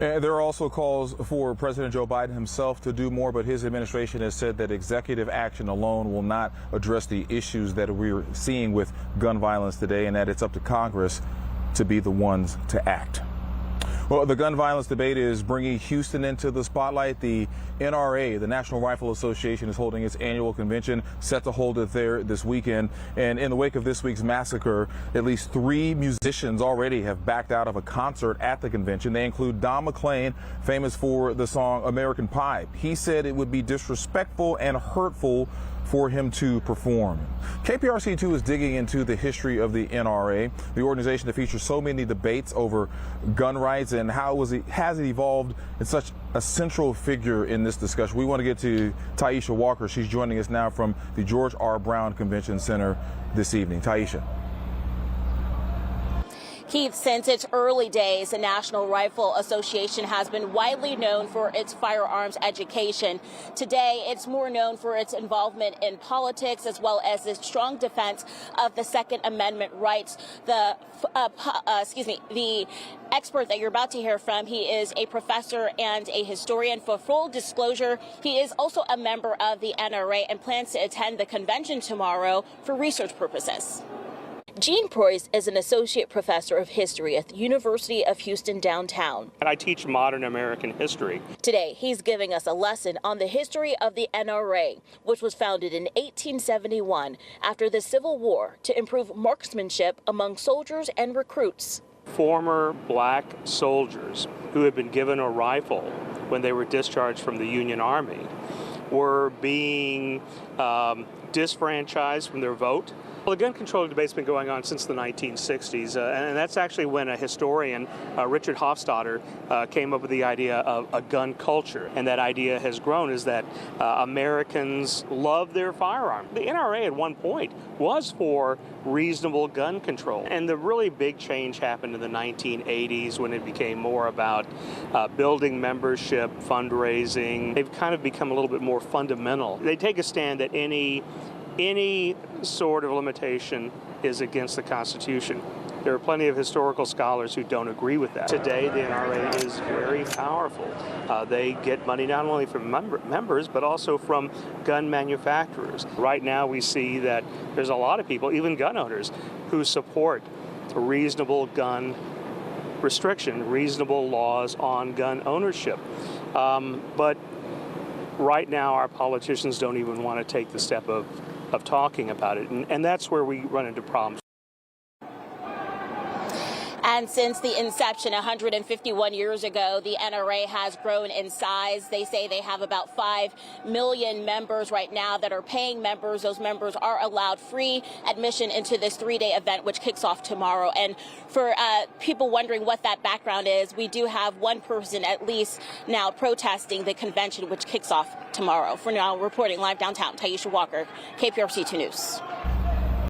And there are also calls for President Joe Biden himself to do more, but his administration has said that executive action alone will not address the issues that we're seeing with gun violence today, and that it's up to Congress to be the ones to act. Well, the gun violence debate is bringing Houston into the spotlight. The NRA, the National Rifle Association, is holding its annual convention, set to hold it there this weekend. And in the wake of this week's massacre, at least 3 musicians already have backed out of a concert at the convention. They include Don McLean, famous for the song American Pie. He said it would be disrespectful and hurtful for him to perform. KPRC2 is digging into the history of the NRA, the organization that features so many debates over gun rights, and how has it evolved in such a central figure in this discussion. We want to get to Taisha Walker. She's joining us now from the George R. Brown Convention Center this evening. Taisha. Keith, since its early days, the National Rifle Association has been widely known for its firearms education. Today, it's more known for its involvement in politics, as well as its strong defense of the Second Amendment rights. The expert that you're about to hear from, he is a professor and a historian. For full disclosure, he is also a member of the NRA and plans to attend the convention tomorrow for research purposes. Gene Preuss is an associate professor of history at the University of Houston downtown. And I teach modern American history. Today, he's giving us a lesson on the history of the NRA, which was founded in 1871 after the Civil War to improve marksmanship among soldiers and recruits. Former black soldiers who had been given a rifle when they were discharged from the Union Army were being disfranchised from their vote. Well, the gun control debate's been going on since the 1960s, and that's actually when a historian, Richard Hofstadter, came up with the idea of a gun culture. And that idea has grown, is that Americans love their firearm. The NRA at one point was for reasonable gun control. And the really big change happened in the 1980s when it became more about building membership, fundraising. They've kind of become a little bit more fundamental. They take a stand that any sort of limitation is against the Constitution. There are plenty of historical scholars who don't agree with that. Today, the NRA is very powerful. They get money not only from members, but also from gun manufacturers. Right now, we see that there's a lot of people, even gun owners, who support reasonable gun restriction, reasonable laws on gun ownership. But right now, our politicians don't even want to take the step of talking about it, and that's where we run into problems. And since the inception 151 years ago, the NRA has grown in size. They say they have about 5 million members right now that are paying members. Those members are allowed free admission into this 3-day event, which kicks off tomorrow. And for people wondering what that background is, we do have one person at least now protesting the convention, which kicks off tomorrow. For now, reporting live downtown, Taisha Walker, KPRC 2 News.